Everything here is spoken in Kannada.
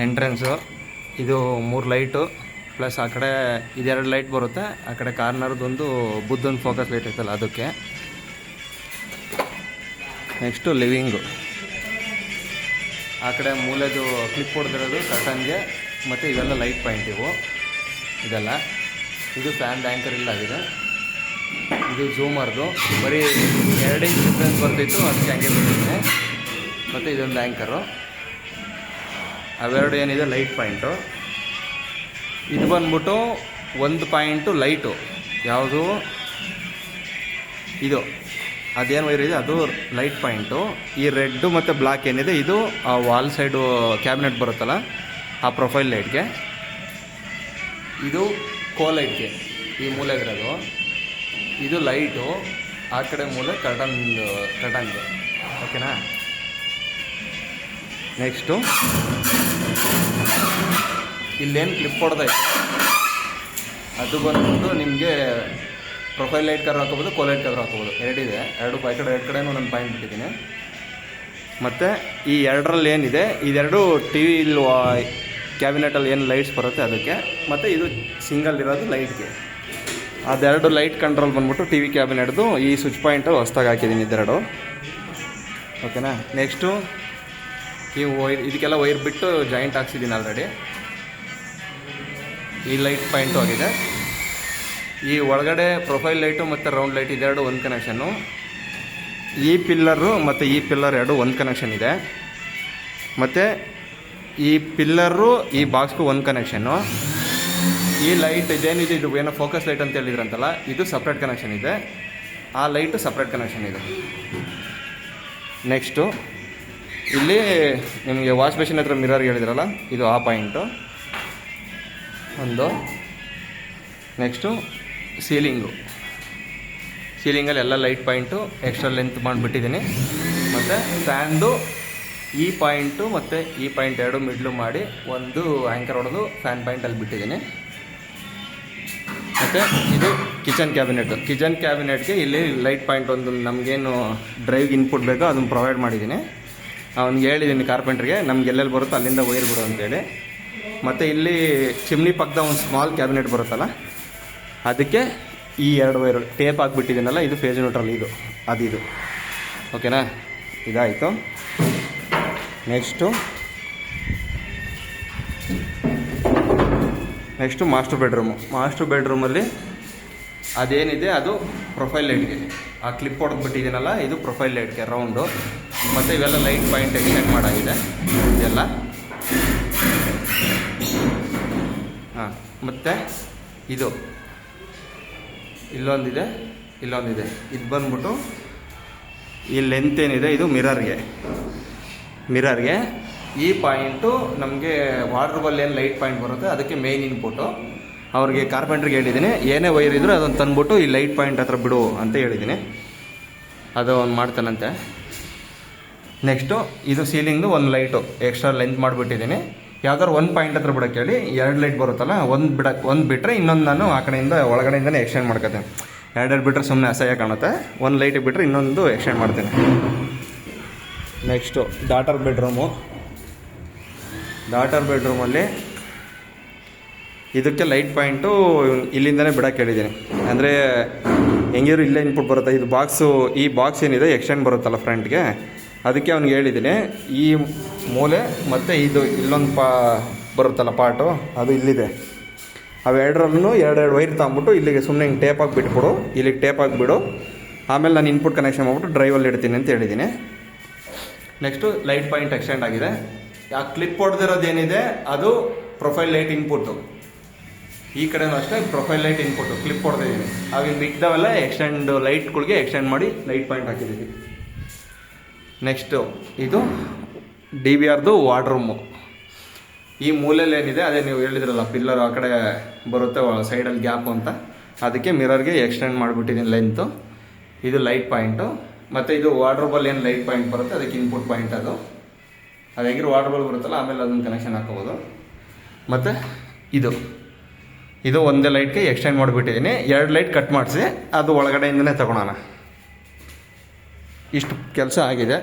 ಎಂಟ್ರೆನ್ಸು. ಇದು 3 ಲೈಟು ಪ್ಲಸ್ ಆ ಕಡೆ ಇದೆರಡು ಲೈಟ್ ಬರುತ್ತೆ. ಆ ಕಡೆ ಕಾರ್ನರ್ದೊಂದು ಬುದ್ಧನ ಫೋಕಸ್ ಲೈಟ್ ಐತಲ್ಲ ಅದಕ್ಕೆ. Next living. ಆ ಕಡೆ ಮೂಲೆದು ಕ್ಲಿಪ್ ಹೊಡೆದಿರೋದು ಕರ್ಟನ್ಗೆ, ಮತ್ತು ಇವೆಲ್ಲ ಲೈಟ್ ಪಾಯಿಂಟ್ ಇದೆಲ್ಲ. ಇದು ಫ್ಯಾನ್ ಆ್ಯಂಕರ್ ಇಲ್ಲ ಆಗಿದೆ. ಇದು ಝೂಮರ್ದು ಬರೀ 2 ಇಂಚ್ ಡಿಫ್ರೆನ್ಸ್ ಬರ್ತಿತ್ತು, ಅದಕ್ಕೆ ಹಂಗೆ ಬಿಟ್ಟಿದ್ದೀನಿ. ಮತ್ತು ಇದೊಂದು ಆ್ಯಂಕರು. ಅವೆರಡು ಏನಿದೆ ಲೈಟ್ ಪಾಯಿಂಟು. ಇದು ಬಂದ್ಬಿಟ್ಟು 1 ಪಾಯಿಂಟು ಲೈಟು. ಯಾವುದು ಇದು ಅದೇನು ವೈರ್ ಇದೆ ಅದು ಲೈಟ್ ಪಾಯಿಂಟು. ಈ ರೆಡ್ಡು ಮತ್ತು ಬ್ಲ್ಯಾಕ್ ಏನಿದೆ ಇದು ಆ ವಾಲ್ ಸೈಡು ಕ್ಯಾಬಿನೆಟ್ ಬರುತ್ತಲ್ಲ ಆ ಪ್ರೊಫೈಲ್ ಲೈಟ್ಗೆ. ಇದು ಲೈಟ್ಗೆ ಈ ಮೂಲೆಗಿರೋದು. ಇದು ಲೈಟು, ಆ ಕಡೆ ಮೂಲೆ ಕರ್ಟನ್ಗೆ. ಓಕೆನಾ. ನೆಕ್ಸ್ಟು ಇಲ್ಲೇನು ಕ್ಲಿಪ್ ಹೊಡೆದೈತೆ ಅದು ಬಂದ್ಬಿಟ್ಟು ನಿಮಗೆ ಪ್ರೊಫೈಲ್ ಲೈಟ್ ಕವರ್ ಹಾಕೋಬೋದು, ಲೈಟ್ ಕವರ್ ಹಾಕೋಬೋದು. ಎರಡಿದೆ, ಎರಡು ಕಡೆನೂ ನಾನು ಪಾಯಿಂಟ್ ಬಿಟ್ಟಿದ್ದೀನಿ. ಮತ್ತು ಈ ಎರಡರಲ್ಲಿ ಏನಿದೆ ಇದೆರಡು ಟಿ ವಿ ಕ್ಯಾಬಿನೆಟಲ್ಲಿ ಏನು ಲೈಟ್ಸ್ ಬರುತ್ತೆ ಅದಕ್ಕೆ. ಮತ್ತು ಇದು ಸಿಂಗಲ್ ಇರೋದು ಲೈಟ್ಗೆ. ಅದೆರಡು ಲೈಟ್ ಕಂಟ್ರೋಲ್ ಬಂದ್ಬಿಟ್ಟು ಟಿ ವಿ ಕ್ಯಾಬಿನೆಟ್ದು ಈ ಸ್ವಿಚ್ ಪಾಯಿಂಟು ಹೊಸ್ದಾಗಿ ಹಾಕಿದ್ದೀನಿ ಇದೆರಡು. ಓಕೆನಾ. ನೆಕ್ಸ್ಟು ಈ ಇದಕ್ಕೆಲ್ಲ ವೈರ್ ಬಿಟ್ಟು ಜಾಯಿಂಟ್ ಹಾಕ್ಸಿದ್ದೀನಿ ಆಲ್ರೆಡಿ. ಈ ಲೈಟ್ ಪಾಯಿಂಟು ಆಗಿದೆ. ಈ ಒಳಗಡೆ ಪ್ರೊಫೈಲ್ ಲೈಟು ಮತ್ತು ರೌಂಡ್ ಲೈಟ್ ಇದೆರಡು ಒಂದು ಕನೆಕ್ಷನ್ನು. ಈ ಪಿಲ್ಲರು ಮತ್ತು ಈ ಪಿಲ್ಲರ್ ಎರಡು ಒಂದು ಕನೆಕ್ಷನ್ ಇದೆ. ಮತ್ತು ಈ ಪಿಲ್ಲರು ಈ ಬಾಕ್ಸ್ಗೂ ಒಂದು ಕನೆಕ್ಷನ್ನು. ಈ ಲೈಟ್ ಇದೇನಿದೆ ಇದು ಏನೋ ಫೋಕಸ್ ಲೈಟ್ ಅಂತ ಹೇಳಿದ್ರಂತಲ್ಲ, ಇದು ಸಪ್ರೇಟ್ ಕನೆಕ್ಷನ್ ಇದೆ. ಆ ಲೈಟು ಸಪ್ರೇಟ್ ಕನೆಕ್ಷನ್ ಇದೆ. ನೆಕ್ಸ್ಟು ಇಲ್ಲಿ ನಿಮಗೆ ವಾಶ್ ಬೇಸಿನ್ ಹತ್ರ ಮಿರರ್ ಹೇಳಿದ್ರಲ್ಲ, ಇದು ಆ ಪಾಯಿಂಟು ಒಂದು. ನೆಕ್ಸ್ಟು ಸೀಲಿಂಗಲ್ಲಿ ಎಲ್ಲ ಲೈಟ್ ಪಾಯಿಂಟು ಎಕ್ಸ್ಟ್ರಾ ಲೆಂತ್ ಮಾಡಿಬಿಟ್ಟಿದ್ದೀನಿ. ಮತ್ತು ಫ್ಯಾನ್ದು ಈ ಪಾಯಿಂಟು ಮತ್ತು ಈ ಪಾಯಿಂಟ್ ಎರಡು ಮಿಡ್ಲು ಮಾಡಿ ಒಂದು ಆ್ಯಂಕರ್ ಹೊಡೆದು ಫ್ಯಾನ್ ಪಾಯಿಂಟಲ್ಲಿ ಬಿಟ್ಟಿದ್ದೀನಿ. ಮತ್ತು ಇದು ಕಿಚನ್ ಕ್ಯಾಬಿನೆಟ್ಗೆ ಇಲ್ಲಿ ಲೈಟ್ ಪಾಯಿಂಟ್ ಒಂದು ನಮಗೇನು ಡ್ರೈವ್ಗೆ ಇನ್ಪುಟ್ ಬೇಕೋ ಅದನ್ನು ಪ್ರೊವೈಡ್ ಮಾಡಿದ್ದೀನಿ. ಅವ್ನಿಗೆ ಹೇಳಿದ್ದೀನಿ ಕಾರ್ಪೆಂಟ್ರಿಗೆ ನಮ್ಗೆ ಎಲ್ಲೆಲ್ಲಿ ಬರುತ್ತೋ ಅಲ್ಲಿಂದ ವೈರ್ ಬಿಡು ಅಂತೇಳಿ. ಮತ್ತು ಇಲ್ಲಿ ಚಿಮ್ನಿ ಪಕ್ಕದ ಒಂದು ಸ್ಮಾಲ್ ಕ್ಯಾಬಿನೆಟ್ ಬರುತ್ತಲ್ಲ ಅದಕ್ಕೆ ಈ ಎರಡು ವೈರು ಟೇಪ್ ಹಾಕ್ಬಿಟ್ಟಿದ್ದೀನಲ್ಲ, ಇದು ಫೇಸ್ ನ್ಯೂಟ್ರಲ್, ಇದು ಓಕೆನಾ. ಇದಾಯಿತು. ನೆಕ್ಸ್ಟು ಮಾಸ್ಟರ್ ಬೆಡ್ರೂಮಲ್ಲಿ ಅದೇನಿದೆ ಅದು ಪ್ರೊಫೈಲ್ ಲೈಟ್ಗೆ ಆ ಕ್ಲಿಪ್ ಹೊಡೆದ್ಬಿಟ್ಟಿದ್ದೀನಲ್ಲ, ಇದು ಪ್ರೊಫೈಲ್ ಲೈಟ್ಗೆ ರೌಂಡು. ಮತ್ತು ಇವೆಲ್ಲ ಲೈಟ್ ಪಾಯಿಂಟ್ ಎಕ್ಸ್ಟೆಂಡ್ ಮಾಡಾಗಿದೆ ಇದೆಲ್ಲ. ಹಾಂ. ಮತ್ತು ಇದು ಇಲ್ಲೊಂದಿದೆ. ಇದು ಬಂದ್ಬಿಟ್ಟು ಈ ಲೆಂತ್ ಏನಿದೆ ಇದು ಮಿರರ್ಗೆ ಈ ಪಾಯಿಂಟು ನಮಗೆ ವಾರ್ಡ್ರೋಬಲ್ಲಿ ಏನು ಲೈಟ್ ಪಾಯಿಂಟ್ ಬರುತ್ತೆ ಅದಕ್ಕೆ ಮೇಯ್ನ್ ಇನ್ಪುಟ್ಟು. ಅವ್ರಿಗೆ ಕಾರ್ಪೆಂಟ್ರಿಗೆ ಹೇಳಿದ್ದೀನಿ ಏನೇ ವೈರ್ ಇದ್ದರೂ ಅದನ್ನು ತಂದುಬಿಟ್ಟು ಈ ಲೈಟ್ ಪಾಯಿಂಟ್ ಹತ್ರ ಬಿಡು ಅಂತ ಹೇಳಿದ್ದೀನಿ. ಅದು ಅವ್ನು ಮಾಡ್ತಾನಂತೆ. ನೆಕ್ಸ್ಟು ಇದು ಸೀಲಿಂಗ್ದು ಒಂದು ಲೈಟು ಎಕ್ಸ್ಟ್ರಾ ಲೆಂತ್ ಮಾಡಿಬಿಟ್ಟಿದ್ದೀನಿ. ಯಾವ್ದಾದ್ರು ಒಂದು ಪಾಯಿಂಟ್ ಹತ್ರ ಬಿಡೋಕ್ಕೆ ಹೇಳಿ 2 ಲೈಟ್ ಬರುತ್ತಲ್ಲ, ಒಂದು ಬಿಟ್ಟರೆ ಇನ್ನೊಂದು ನಾನು ಆ ಕಡೆಯಿಂದ ಒಳಗಡೆಯಿಂದನೇ ಎಕ್ಸ್ಟೆಂಡ್ ಮಾಡ್ಕೊತೀನಿ. 2 ಬಿಟ್ಟರೆ ಸುಮ್ಮನೆ ಅಸಹ್ಯ ಕಾಣುತ್ತೆ. ಒಂದು ಲೈಟಿಗೆ ಬಿಟ್ಟರೆ ಇನ್ನೊಂದು ಎಕ್ಸ್ಟೆಂಡ್ ಮಾಡ್ತೀನಿ. ನೆಕ್ಸ್ಟು ಡಾಟರ್ ಬೆಡ್ರೂಮಲ್ಲಿ ಇದಕ್ಕೆ ಲೈಟ್ ಪಾಯಿಂಟು ಇಲ್ಲಿಂದನೇ ಬಿಡೋಕ್ಕೆ ಹೇಳಿದ್ದೀನಿ. ಅಂದರೆ ಹೆಂಗಿದ್ರು ಇಲ್ಲೇ ಇನ್ಪುಟ್ ಬರುತ್ತೆ. ಈ ಬಾಕ್ಸ್ ಏನಿದೆ ಎಕ್ಸ್ಟೆಂಡ್ ಬರುತ್ತಲ್ಲ ಫ್ರಂಟ್ಗೆ, ಅದಕ್ಕೆ ಅವ್ನಿಗೆ ಹೇಳಿದ್ದೀನಿ ಈ ಮೂಲೆ ಮತ್ತು ಇಲ್ಲೊಂದು ಬರುತ್ತಲ್ಲ ಪಾರ್ಟು ಅದು ಇಲ್ಲಿದೆ. ಅವೆರಡರಲ್ಲೂ 2 ವೈರ್ ತಗೊಂಬಿಟ್ಟು ಇಲ್ಲಿಗೆ ಸುಮ್ಮನೆ ಹಿಂಗೆ ಟೇಪ್ ಹಾಕಿ ಬಿಟ್ಬಿಡು, ಇಲ್ಲಿಗೆ ಟೇಪ್ ಹಾಕಿಬಿಡು, ಆಮೇಲೆ ನಾನು ಇನ್ಪುಟ್ ಕನೆಕ್ಷನ್ ಮಾಡ್ಬಿಟ್ಟು ಡ್ರೈವಲ್ಲಿ ಇಡ್ತೀನಿ ಅಂತ ಹೇಳಿದ್ದೀನಿ. ನೆಕ್ಸ್ಟು ಲೈಟ್ ಪಾಯಿಂಟ್ ಎಕ್ಸ್ಟೆಂಡ್ ಆಗಿದೆ. ಆ ಕ್ಲಿಪ್ ಹೊಡೆದಿರೋದೇನಿದೆ ಅದು ಪ್ರೊಫೈಲ್ ಲೈಟ್ ಇನ್ಪುಟ್ಟು. ಈ ಕಡೆನೂ ಅಷ್ಟೇ ಪ್ರೊಫೈಲ್ ಲೈಟ್ ಇನ್ಪುಟ್ಟು ಕ್ಲಿಪ್ ಹೊಡೆದಿದ್ದೀನಿ. ಆಗ ಮಿಕ್ದವೆಲ್ಲ ಲೈಟ್ಗಳಿಗೆ ಎಕ್ಸ್ಟೆಂಡ್ ಮಾಡಿ ಲೈಟ್ ಪಾಯಿಂಟ್ ಹಾಕಿದ್ದೀವಿ. ನೆಕ್ಸ್ಟು ಇದು DVRದು ವಾರ್ಡ್ರೂಮು. ಈ ಮೂಲೆಯಲ್ಲಿ ಏನಿದೆ ಅದೇ ನೀವು ಹೇಳಿದ್ರಲ್ಲ ಪಿಲ್ಲರ್ ಆ ಕಡೆ ಬರುತ್ತೆ ಸೈಡಲ್ಲಿ ಗ್ಯಾಪು ಅಂತ, ಅದಕ್ಕೆ ಮಿರರ್ಗೆ ಎಕ್ಸ್ಟೆಂಡ್ ಮಾಡಿಬಿಟ್ಟಿದ್ದೀನಿ ಲೆಂತು. ಇದು ಲೈಟ್ ಪಾಯಿಂಟು. ಮತ್ತು ಇದು ವಾರ್ಡ್ರೋಬಲ್ಲಿ ಏನು ಲೈಟ್ ಪಾಯಿಂಟ್ ಬರುತ್ತೆ ಅದಕ್ಕೆ ಇನ್ಪುಟ್ ಪಾಯಿಂಟ್ ಅದು ಹೇಗಿರೋ ವಾರ್ಡ್ರೋಬಲ್ ಬರುತ್ತಲ್ಲ, ಆಮೇಲೆ ಅದನ್ನು ಕನೆಕ್ಷನ್ ಹಾಕೋಬೋದು. ಮತ್ತು ಇದು ಒಂದೇ ಲೈಟ್ಗೆ ಎಕ್ಸ್ಟೆಂಡ್ ಮಾಡಿಬಿಟ್ಟಿದ್ದೀನಿ. 2 ಲೈಟ್ ಕಟ್ ಮಾಡಿಸಿ ಅದು ಒಳಗಡೆಯಿಂದನೇ ತಗೊಳೋಣ. ಇಷ್ಟು ಕೆಲಸ ಆಗಿದೆ.